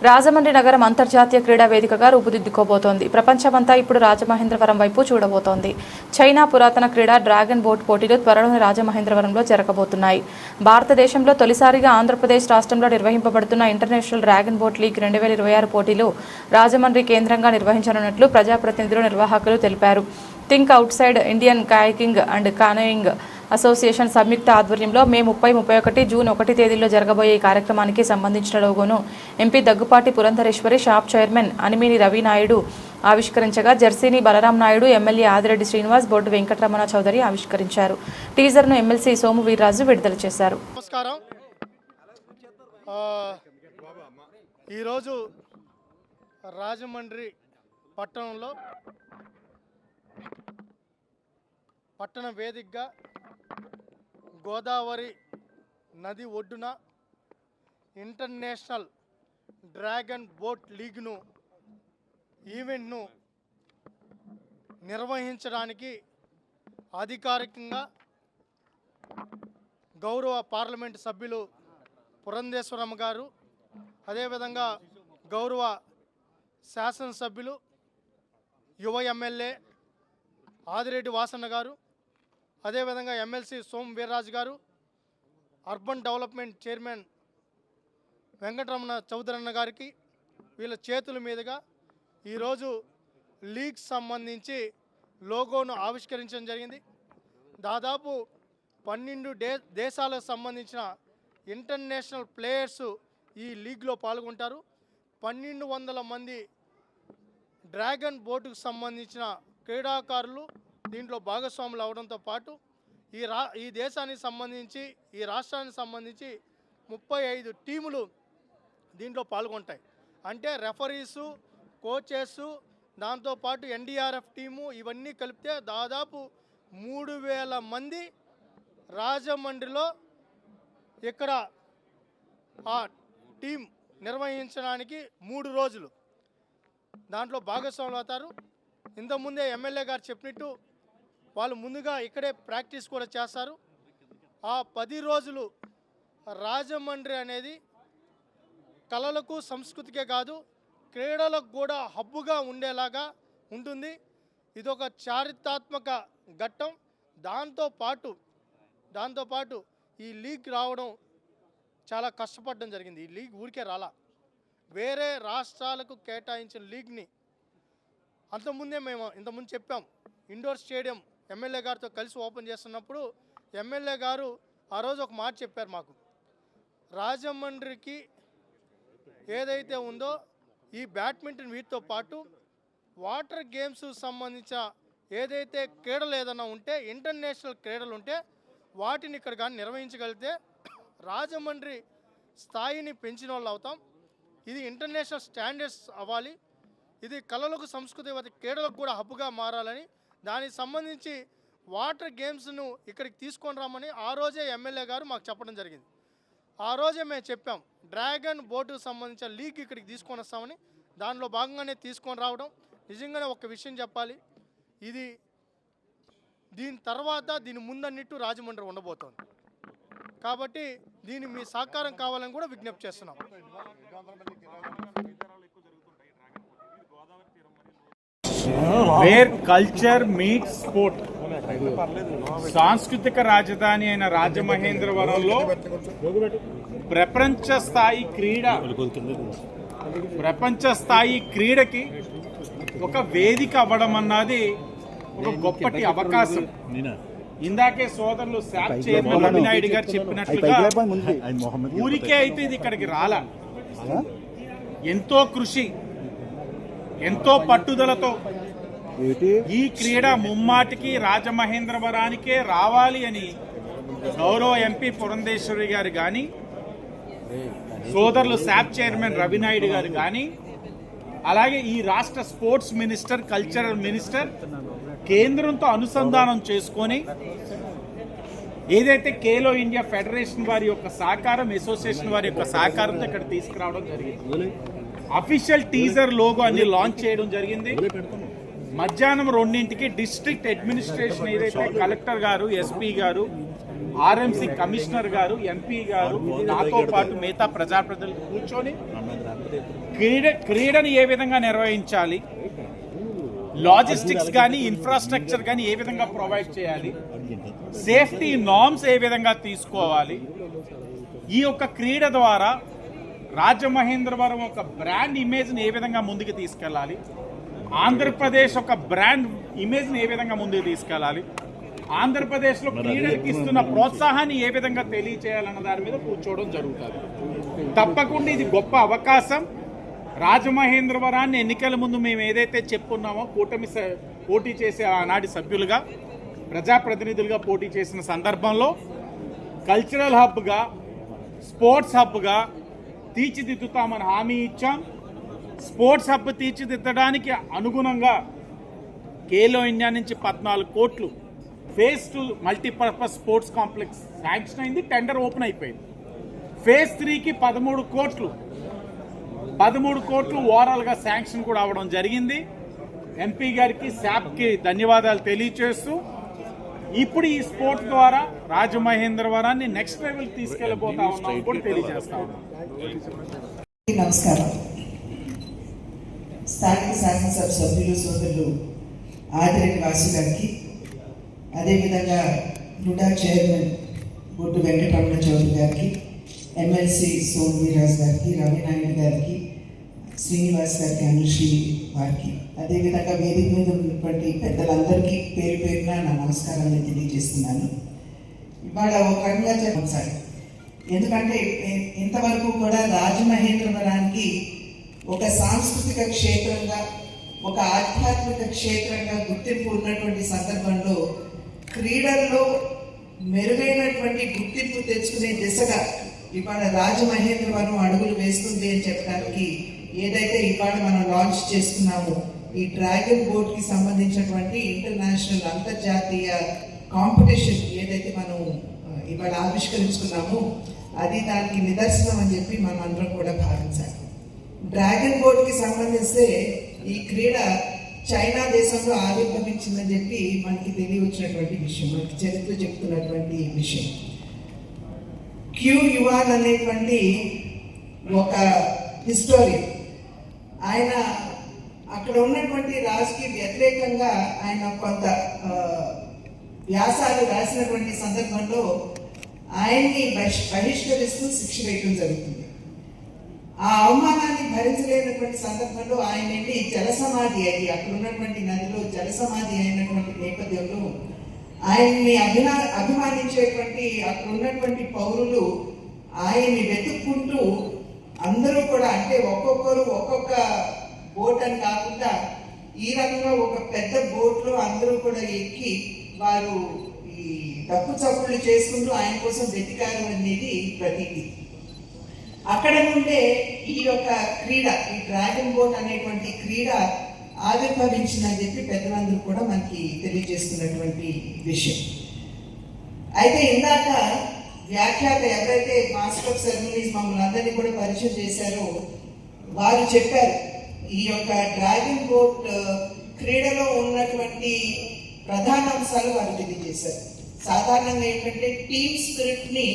రాజమండ్రి నగరం అంతర్జాతీయ క్రీడా వేదికగా రూపుదిద్దుకోబోతోంది. ప్రపంచమంతా ఇప్పుడు రాజమహేంద్రవరం వైపు చూడబోతోంది. చైనా పురాతన క్రీడా డ్రాగన్ బోట్ పోటీలు త్వరలోనే రాజమహేంద్రవరంలో జరగబోతున్నాయి. భారతదేశంలో తొలిసారిగా ఆంధ్రప్రదేశ్ రాష్ట్రంలో నిర్వహింపబడుతున్న ఇంటర్నేషనల్ డ్రాగన్ బోట్ లీగ్ 2026 పోటీలు రాజమండ్రి కేంద్రంగా నిర్వహించనున్నట్లు ప్రజాప్రతినిధులు, నిర్వాహకులు తెలిపారు. Think outside Indian kayaking and canoeing association సంయుక్త ఆధ్వర్యంలో మే 30, 31, జూన్ 1 తేదీల్లో జరగబోయే ఈ కార్యక్రమానికి సంబంధించిన లోగోను MP Daggubati Purandeswari, SAAP chairman Animini Ravinaidu ఆవిష్కరించగా జెర్సీని బలరాం నాయుడు, ఎమ్మెల్యే ఆదిరెడ్డి శ్రీనివాస్, బొడ్డు వెంకటరమణ చౌదరి ఆవిష్కరించారు. టీజర్ను ఎమ్మెల్సీ సోము వీర్రాజు విడుదల చేశారు. నమస్కారం. ఈరోజు రాజమండ్రి పట్టణంలో పట్టణ వేదికగా గోదావరి నది ఒడ్డున ఇంటర్నేషనల్ డ్రాగన్ బోట్ లీగ్ను ఈవెంట్ను నిర్వహించడానికి అధికారికంగా గౌరవ పార్లమెంటు సభ్యులు పురంధేశ్వరమ్మ గారు, అదేవిధంగా గౌరవ శాసనసభ్యులు యువ ఎమ్మెల్యే ఆదిరెడ్డి వాసన్న గారు, అదేవిధంగా ఎమ్మెల్సీ సోము వీర్రాజు గారు, అర్బన్ డెవలప్మెంట్ చైర్మన్ వెంకటరమణ చౌదరన్న గారికి వీళ్ళ చేతుల మీదుగా ఈరోజు లీగ్ సంబంధించి లోగోను ఆవిష్కరించడం జరిగింది. దాదాపు 12 దేశాలకు సంబంధించిన ఇంటర్నేషనల్ ప్లేయర్సు ఈ లీగ్లో పాల్గొంటారు. 1200 మంది డ్రాగన్ బోటుకు సంబంధించిన క్రీడాకారులు దీంట్లో భాగస్వాములు అవడంతో పాటు ఈ దేశానికి సంబంధించి, ఈ రాష్ట్రానికి సంబంధించి 35 టీములు దీంట్లో పాల్గొంటాయి. అంటే రెఫరీసు, కోచెస్, దాంతోపాటు ఎన్డీఆర్ఎఫ్ టీము ఇవన్నీ కలిపితే దాదాపు 3000 మంది రాజమండ్రిలో ఇక్కడ ఆ టీం నిర్వహించడానికి 3 రోజులు దాంట్లో భాగస్వాములు అవుతారు. ఇంతకుముందే ఎమ్మెల్యే గారు చెప్పినట్టు వాళ్ళు ముందుగా ఇక్కడే ప్రాక్టీస్ కూడా చేస్తారు. ఆ 10 రోజులు రాజమండ్రి అనేది కళలకు, సంస్కృతికే కాదు క్రీడలకు కూడా హబ్బుగా ఉండేలాగా ఉంటుంది. ఇదొక చారిత్రాత్మక ఘట్టం. దాంతోపాటు ఈ లీగ్ రావడం చాలా కష్టపడడం జరిగింది. ఈ లీగ్ ఊరికే రాలా, వేరే రాష్ట్రాలకు కేటాయించిన లీగ్ని మేము ఇంతకుముందు చెప్పాం. ఇండోర్ స్టేడియం ఎమ్మెల్యే గారితో కలిసి ఓపెన్ చేస్తున్నప్పుడు ఎమ్మెల్యే గారు ఆ రోజు ఒక మాట చెప్పారు మాకు, రాజమండ్రికి ఏదైతే ఉందో ఈ బ్యాడ్మింటన్ వీటితో పాటు వాటర్ గేమ్స్ సంబంధించిన ఏదైతే క్రీడలు ఏదైనా ఉంటే, ఇంటర్నేషనల్ క్రీడలు ఉంటే వాటిని ఇక్కడ కానీ నిర్వహించగలిగితే రాజమండ్రి స్థాయిని పెంచిన వాళ్ళు అవుతాం. ఇది ఇంటర్నేషనల్ స్టాండర్డ్స్ అవ్వాలి. ఇది కళలకు, సంస్కృతి, క్రీడలకు కూడా హబ్బుగా మారాలని, దానికి సంబంధించి వాటర్ గేమ్స్ను ఇక్కడికి తీసుకొని రామని ఆ రోజే ఎమ్మెల్యే గారు మాకు చెప్పడం జరిగింది. ఆ రోజే మేము చెప్పాం, డ్రాగన్ బోటుకు సంబంధించిన లీగ్ ఇక్కడికి తీసుకొని వస్తామని. దానిలో భాగంగానే తీసుకొని రావడం. నిజంగానే ఒక విషయం చెప్పాలి, ఇది దీని తర్వాత దీని ముందన్నిట్టు రాజమండ్రి ఉండబోతోంది. కాబట్టి దీని మీ సహకారం కావాలని కూడా విజ్ఞప్తి చేస్తున్నాం. Where culture meet sport. సాంస్కృతిక రాజధాని అయిన రాజమహేంద్రవరంలో ప్రపంచ స్థాయి క్రీడకి ఒక వేదిక అవ్వడం అన్నది ఒక గొప్పటి అవకాశం. ఇందాకే సోదరులు శాప్ చైర్మన్ రవినాయుడు గారు చెప్పినట్లుగా ఊరికే అయితే ఇది ఇక్కడికి రాలా, ఎంతో కృషి, ఎంతో పట్టుదలతో ఈ క్రీడ ముమ్మాటికి రాజమహేంద్రవరానికే రావాలి అని గౌరవ ఎంపీ పురంధేశ్వరి గారు కానీ, సోదరులు శాప్ చైర్మన్ రవినాయుడు గారు కానీ, అలాగే ఈ రాష్ట్ర స్పోర్ట్స్ మినిస్టర్, కల్చరల్ మినిస్టర్ కేంద్రంతో అనుసంధానం చేసుకొని ఏదైతే ఖేలో ఇండియా ఫెడరేషన్ వారి యొక్క సహకారం, అసోసియేషన్ వారి యొక్క సహకారంతో ఇక్కడ తీసుకురావడం జరిగింది. అఫీషియల్ టీజర్ లోగో అన్ని లాంచ్ చేయడం జరిగింది. మధ్యాహ్నం 2ంటికి డిస్ట్రిక్ట్ అడ్మినిస్ట్రేషన్ ఏదైతే కలెక్టర్ గారు, ఎస్పీ గారు, ఆర్ఎంసీ కమిషనర్ గారు, ఎంపీ గారు, నాతో పాటు మిగతా ప్రజాప్రతినిధులు కూర్చొని క్రీడని ఏ విధంగా నిర్వహించాలి, లాజిస్టిక్స్ కానీ ఇన్ఫ్రాస్ట్రక్చర్ కానీ ఏ విధంగా ప్రొవైడ్ చేయాలి, సేఫ్టీ నార్మ్స్ ఏ విధంగా తీసుకోవాలి, ఈ యొక్క క్రీడ ద్వారా రాజమహేంద్రవరం ఒక బ్రాండ్ ఇమేజ్ని ఏ విధంగా ముందుకు తీసుకెళ్ళాలి, ఆంధ్రప్రదేశ్ ఒక బ్రాండ్ ఇమేజ్ని ఏ విధంగా ముందుకు తీసుకెళ్ళాలి, ఆంధ్రప్రదేశ్లో క్రీడలకు ఇస్తున్న ప్రోత్సాహాన్ని ఏ విధంగా తెలియచేయాలన్న దాని మీద కూర్చోవడం జరుగుతుంది. తప్పకుండా ఇది గొప్ప అవకాశం. రాజమహేంద్రవరాన్ని ఎన్నికల ముందు మేము ఏదైతే చెప్పున్నామో కూటమి పోటీ చేసే ఆనాటి సభ్యులుగా ప్రజాప్రతినిధులుగా పోటీ చేసిన సందర్భంలో కల్చరల్ హబ్గా, స్పోర్ట్స్ హబ్గా తీర్చిదిద్దుతామని హామీ ఇచ్చాం. స్పోర్ట్స్ హబ్ తీర్చిదిద్దడానికి అనుగుణంగా ఖేలో ఇండియా నుంచి 14 కోట్లు phase 2 multipurpose sports complex sanction అయింది, టెండర్ ఓపెన్ అయిపోయింది. ఫేజ్ 3కి 13 కోట్లు ఓవరాల్గా శాంక్షన్ కూడా అవ్వడం జరిగింది. ఎంపీ గారికి, శాప్కి ధన్యవాదాలు తెలియచేస్తూ ఇప్పుడు ఈ స్పోర్ట్ ద్వారా రాజమహేంద్రవరాన్ని నెక్స్ట్ లెవెల్ తీసుకెళ్లబోతా ఉన్నాం కూడా తెలియజేస్తా ఉన్నాం. నమస్కారం. స్థానిక శాసనసభ సభ్యులు సోదరులు ఆదిరెడ్డి వాసు గారికి, అదేవిధంగా రుడా చైర్మన్ బొట్టు వెంకటరమణ చౌదరి గారికి, ఎమ్మెల్సీ సోమ్ వీరాజ్ గారికి, రవినాయుడు గారికి, శ్రీనివాస్ గారికి, అనుశ్రీ వారికి, అదేవిధంగా వేదిక మీద ఉన్నటువంటి పెద్దలందరికీ పేరు పేరున నా నమస్కారాన్ని తెలియజేస్తున్నాను. ఇవాళ ఒక రకంగా చెప్పాలి సార్, ఎందుకంటే ఇంతవరకు కూడా రాజమహేంద్రవరానికి ఒక సాంస్కృతిక క్షేత్రంగా, ఒక ఆధ్యాత్మిక క్షేత్రంగా గుర్తింపు ఉన్నటువంటి సందర్భంలో క్రీడల్లో మెరుగైనటువంటి గుర్తింపు తెచ్చుకునే దిశగా ఇవాళ రాజమహేంద్రవరం అడుగులు వేస్తుంది అని చెప్పడానికి ఏదైతే ఇవాళ మనం లాంచ్ చేసుకున్నామో ఈ డ్రాగన్ బోట్కి సంబంధించినటువంటి ఇంటర్నేషనల్ అంతర్జాతీయ కాంపిటీషన్ ఏదైతే మనం ఇవాళ ఆవిష్కరించుకున్నామో అది దానికి నిదర్శనం అని చెప్పి మనం అందరం కూడా భావించాలి. డ్రాగన్ బోట్కి సంబంధిస్తే ఈ క్రీడ చైనా దేశంలో ఆవిర్భవించిందని చెప్పి మనకి తెలియవచ్చినటువంటి విషయం, మనకి చరిత్ర చెప్తున్నటువంటి విషయం. క్యూ యువాన్ అనేటువంటి ఒక హిస్టోరియన్, ఆయన అక్కడ ఉన్నటువంటి రాజుకి వ్యతిరేకంగా ఆయన కొంత వ్యాసాలు రాసినటువంటి సందర్భంలో ఆయన్ని బహిష్కరిస్తూ శిక్ష వేయడం జరుగుతుంది. ఆ అవమానాన్ని భరించలేనటువంటి సందర్భంలో ఆయన వెళ్ళి జలసమాధి అయ్యి అక్కడ ఉన్నటువంటి నదిలో జలసమాధి అయినటువంటి నేపథ్యంలో ఆయన్ని అభిమానించేటువంటి అక్కడ ఉన్నటువంటి పౌరులు ఆయన్ని వెతుక్కుంటూ అందరూ కూడా, అంటే ఒక్కొక్కరు ఒక్కొక్క బోట్ అని కాకుండా ఈ రకంగా ఒక పెద్ద బోట్లో అందరూ కూడా ఎక్కి వారు ఈ డప్పు చప్పుళ్ళు చేసుకుంటూ ఆయన కోసం వెతికారు అనేది ప్రతీతి. అక్కడ నుండే ఈ యొక్క క్రీడ, ఈ డ్రాగన్ బోట్ అనేటువంటి క్రీడ ఆవిర్భవించిందని చెప్పి పెద్దలందరూ కూడా మనకి తెలియజేస్తున్నటువంటి విషయం. అయితే ఇందాక వ్యాఖ్యాత ఎవరైతే మాస్టర్ ఆఫ్ సెరమనీస్ మమ్మల్ని అందరినీ కూడా పరిచయం చేశారో వారు చెప్పారు, ఈ యొక్క డ్రాగన్ బోట్ క్రీడలో ఉన్నటువంటి ప్రధాన అంశాలు వారు తెలియజేశారు. సాధారణంగా ఏంటంటే టీమ్ స్పిరిట్ ని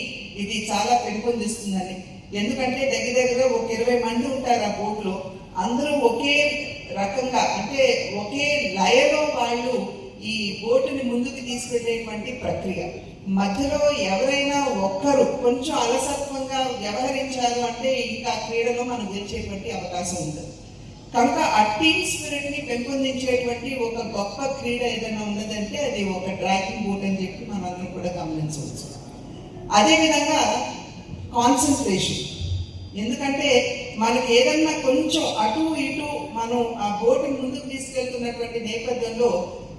ఇది చాలా పెంపొందిస్తుందని. ఎందుకంటే దగ్గర ఒక 20 మంది ఉంటారు ఆ బోట్లో, అందరూ ఒకే రకంగా, అంటే ఒకే లయలో వాళ్ళు ఈ బోటుని ముందుకు తీసుకెళ్లేటువంటి ప్రక్రియ. మధ్యలో ఎవరైనా ఒక్కరు కొంచెం అలసత్వంగా వ్యవహరించారు అంటే ఇంకా క్రీడలో మనం గెలిచేటువంటి అవకాశం ఉంటుంది. కనుక ఆ టీమ్ స్పిరిట్ ని పెంపొందించేటువంటి ఒక గొప్ప క్రీడ ఏదైనా ఉన్నదంటే అది ఒక డ్రాగన్ బోట్ అని చెప్పి మనందరం కూడా గమనించవచ్చు. అదేవిధంగా కాన్సన్ట్రేషన్, ఎందుకంటే మనకి ఏదన్నా కొంచెం అటు ఇటు మనం ఆ బోటు ముందుకు తీసుకెళ్తున్నటువంటి నేపథ్యంలో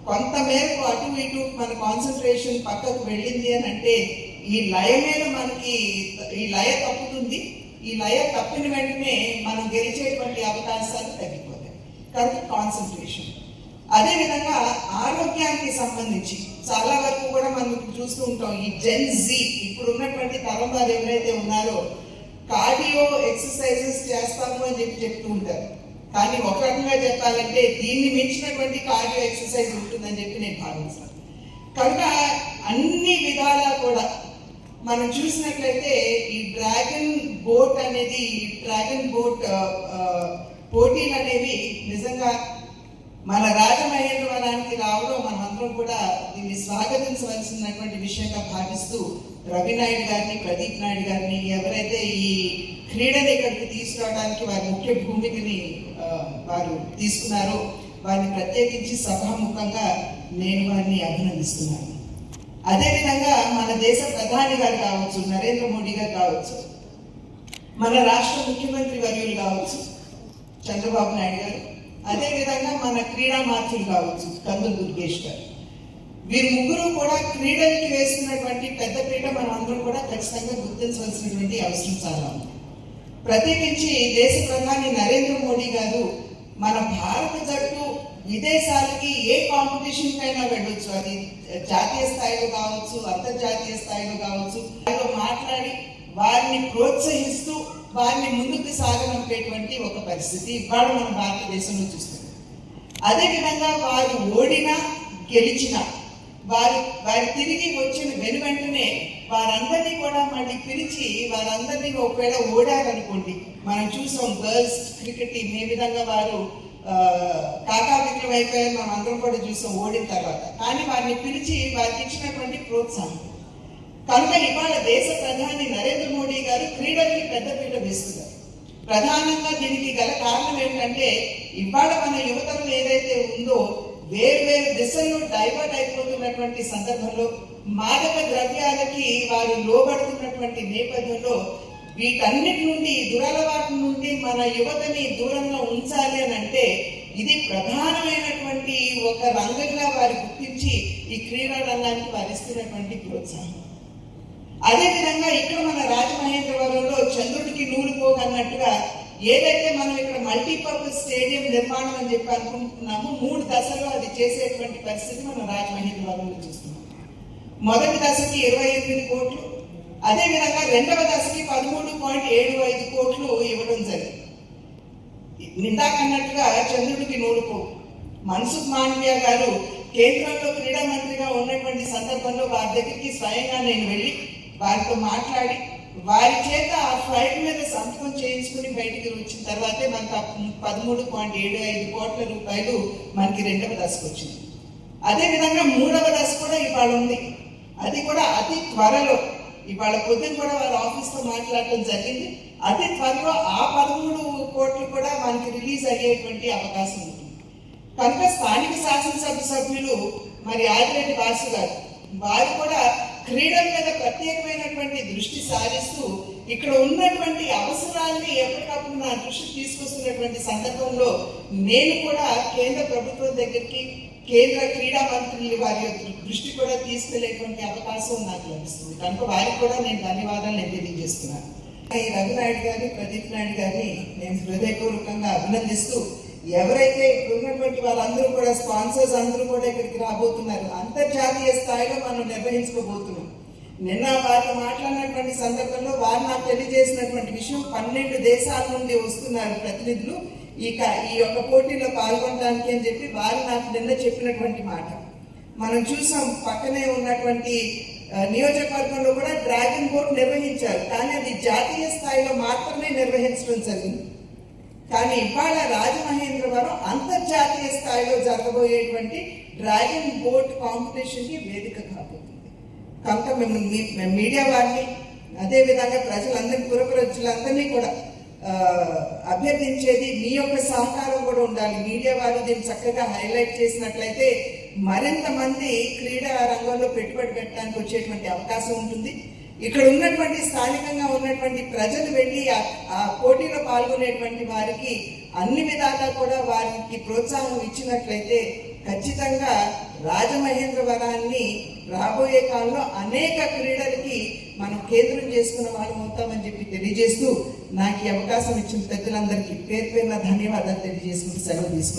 కొంత మేరకు అటు ఇటు మన కాన్సన్ట్రేషన్ పక్కకు వెళ్ళింది అని అంటే ఈ లయ మీద మనకి ఈ లయ తప్పుతుంది. ఈ లయ తప్పిన వెంటనే మనం గెలిచేటువంటి అవకాశాలు తగ్గిపోతాయి. కనుక కాన్సన్ట్రేషన్. అదేవిధంగా ఆరోగ్యానికి సంబంధించి చాలా వరకు కూడా మనం చూస్తూ ఉంటాం. ఈ జెన్ జీ ఇప్పుడు ఉన్నటువంటి తరం వారు ఎవరైతే ఉన్నారో కార్డియో ఎక్సర్సైజెస్ చేస్తాము అని చెప్తూ ఉంటారు. కానీ ఒక రకంగా చెప్పాలంటే దీన్ని మించినటువంటి కార్డియో ఎక్సర్సైజ్ ఉంటుందని చెప్పి నేను భావిస్తాను. కనుక అన్ని విధాలా కూడా మనం చూసినట్లయితే ఈ డ్రాగన్ బోట్ అనేది పోటీలు అనేవి నిజంగా మన రాజమహేంద్రవరానికి రావడం మనమందరం కూడా దీన్ని స్వాగతించవలసినటువంటి విషయంగా భావిస్తూ రవి నాయుడు గారిని, ప్రదీప్ నాయుడు గారిని, ఎవరైతే ఈ క్రీడని ఇక్కడికి తీసుకురావడానికి వారి ముఖ్య భూమికని వారు తీసుకున్నారో వారిని ప్రత్యేకించి సభాముఖంగా నేను వారిని అభినందిస్తున్నాను. అదేవిధంగా మన దేశ ప్రధాని గారు కావచ్చు, నరేంద్ర మోడీ గారు కావచ్చు, మన రాష్ట్ర ముఖ్యమంత్రి వర్యులు కావచ్చు చంద్రబాబు నాయుడు గారు, అదేవిధంగా మన క్రీడా మాత్రులు కావచ్చు కందులు దుర్గేష్ గారు, వీరు ముగ్గురు కూడా క్రీడలకి వేస్తున్నటువంటి పెద్దపీట మనం అందరం కూడా ఖచ్చితంగా గుర్తించవలసినటువంటి అవసరం చాలా ఉంది. ప్రత్యేకించి దేశ ప్రధాని నరేంద్ర మోడీ గారు మన భారత జట్టు విదేశాలకి ఏ కాంపిటీషన్ కైనా వెళ్ళొచ్చు, అది జాతీయ స్థాయిలో కావచ్చు, అంతర్జాతీయ స్థాయిలో కావచ్చు, మాట్లాడి వారిని ప్రోత్సహిస్తూ వారిని ముందుకు సాగనంపేటువంటి ఒక పరిస్థితి ఇవాళ మన భారతదేశంలో చూస్తుంది. అదేవిధంగా వారు ఓడినా గెలిచినా వారి తిరిగి వచ్చిన వెనువెంటనే వారందరినీ కూడా మళ్ళీ పిలిచి వారందరినీ ఒకవేళ ఓడారనుకోండి, మనం చూసాం గర్ల్స్ క్రికెట్ టీం ఏ విధంగా వారు కాకావికలం అయిపోయారు మనం అందరం కూడా చూసాం ఓడిన తర్వాత. కానీ వారిని పిలిచి వారికి ఇచ్చినటువంటి ప్రోత్సాహం కనుక ఇవాళ దేశ ప్రధాని నరేంద్ర మోడీ గారు క్రీడలకి పెద్దపీట వేస్తున్నారు. ప్రధానంగా దీనికి గల కారణం ఏంటంటే ఇవాళ మన యువతరం ఏదైతే ఉందో వేరు దిశల్లో డైవర్ట్ అయిపోతున్నటువంటి సందర్భంలో మాదక ద్రవ్యాలకి వారు లోబడుతున్నటువంటి నేపథ్యంలో వీటన్నిటి నుండి దురలవాటు నుండి మన యువతని దూరంగా ఉంచాలి అని అంటే ఇది ప్రధానమైనటువంటి ఒక రంగంగా వారు గుర్తించి ఈ క్రీడా రంగానికి వారు ఇస్తున్నటువంటి ప్రోత్సాహం. అదేవిధంగా ఇక్కడ మన రాజమహేంద్రవరంలో చంద్రుడికి నూలు పోగన్నట్టుగా ఏదైతే మనం ఇక్కడ మల్టీపర్పస్ స్టేడియం నిర్మాణం అని చెప్పి అనుకుంటున్నామో 3 దశల్లో అది చేసేటువంటి పరిస్థితి మనం రాజమహేంద్రవరంలో చూస్తున్నాం. మొదటి దశకి 28 కోట్లు, అదేవిధంగా రెండవ దశకి 13.75 కోట్లు ఇవ్వడం జరిగింది. నిందాకన్నట్టుగా చంద్రుడికి నూలుకో మన్సుఖ్ మాండవ్య గారు కేంద్రంలో క్రీడా మంత్రిగా ఉన్నటువంటి సందర్భంలో వారి దగ్గరికి స్వయంగా నేను వెళ్ళి వారితో మాట్లాడి వారి చేత ఆ ఫ్లైట్ మీద సంతకం చేయించుకుని బయటికి వచ్చిన తర్వాతే మనకు 13.75 కోట్ల రూపాయలు మనకి రెండవ దశకు వచ్చింది. అదేవిధంగా మూడవ దశ కూడా ఇవాళ ఉంది. అది కూడా అతి త్వరలో ఇవాళ పొద్దున కూడా వారి ఆఫీస్తో మాట్లాడటం జరిగింది. అతి త్వరలో ఆ 13 కోట్లు కూడా మనకి రిలీజ్ అయ్యేటువంటి అవకాశం ఉంటుంది. కనుక స్థానిక శాసనసభ సభ్యులు మరి ఆదిరెడ్డి బాసు గారు వారు కూడా క్రీడల మీద ప్రత్యేకమైనటువంటి దృష్టి సారిస్తూ ఇక్కడ ఉన్నటువంటి అవసరాన్ని ఎప్పటికప్పుడు నా దృష్టికి తీసుకొస్తున్నటువంటి సందర్భంలో నేను కూడా కేంద్ర ప్రభుత్వం దగ్గరికి కేంద్ర క్రీడా మంత్రులు వారి దృష్టి కూడా తీసుకెళ్లేటువంటి అవకాశం నాకు లభిస్తుంది. కనుక వారికి కూడా నేను ధన్యవాదాలు తెలియజేస్తున్నాను. ఈ రవి నాయుడు గారిని, ప్రదీప్ నాయుడు గారిని నేను హృదయపూర్వకంగా అభినందిస్తూ ఎవరైతే ఇక్కడ ఉన్నటువంటి వాళ్ళందరూ కూడా స్పాన్సర్స్ అందరూ కూడా ఇక్కడికి రాబోతున్నారు, అంతర్జాతీయ స్థాయిలో మనం నిర్వహించుకోబోతున్నాం. నిన్న వారితో మాట్లాడినటువంటి సందర్భంలో వారు నాకు తెలియజేసినటువంటి విషయం 12 దేశాల నుండి వస్తున్నారు ప్రతినిధులు ఈ యొక్క పోటీలో పాల్గొనడానికి అని చెప్పి వారు నాకు నిన్న చెప్పినటువంటి మాట. మనం చూసాం పక్కనే ఉన్నటువంటి నియోజకవర్గంలో కూడా డ్రాగన్ బోట్ నిర్వహించారు, కానీ అది జాతీయ స్థాయిలో మాత్రమే నిర్వహించడం జరిగింది. కానీ ఇవాళ రాజమహేంద్రవరం అంతర్జాతీయ స్థాయిలో జరగబోయేటువంటి డ్రాగన్ బోట్ కాంపిటీషన్కి వేదిక కాబోతుంది. కనుక మేము మీడియా వారిని అదేవిధంగా ప్రజలందరినీ పురప్రజలందరినీ కూడా అభ్యర్థించేది మీ యొక్క సహకారం కూడా ఉండాలి. మీడియా వారు దీన్ని చక్కగా హైలైట్ చేసినట్లయితే మరింత మంది క్రీడా రంగంలో పెట్టుబడి పెట్టడానికి వచ్చేటువంటి అవకాశం ఉంటుంది. ఇక్కడ ఉన్నటువంటి స్థానికంగా ఉన్నటువంటి ప్రజలు వెళ్ళి ఆ పోటీలో పాల్గొనేటువంటి వారికి అన్ని విధాలా కూడా వారికి ప్రోత్సాహం ఇచ్చినట్లయితే ఖచ్చితంగా రాజమహేంద్రవరాన్ని రాబోయే కాలంలో అనేక క్రీడలకి మనం కేంద్రం చేసుకున్న వాళ్ళు అవుతామని చెప్పి తెలియజేస్తూ నాకు ఈ అవకాశం ఇచ్చిన పెద్దలందరికీ పేరు పేరున ధన్యవాదాలు తెలియజేసుకుంటూ సెలవు తీసుకుంటాను.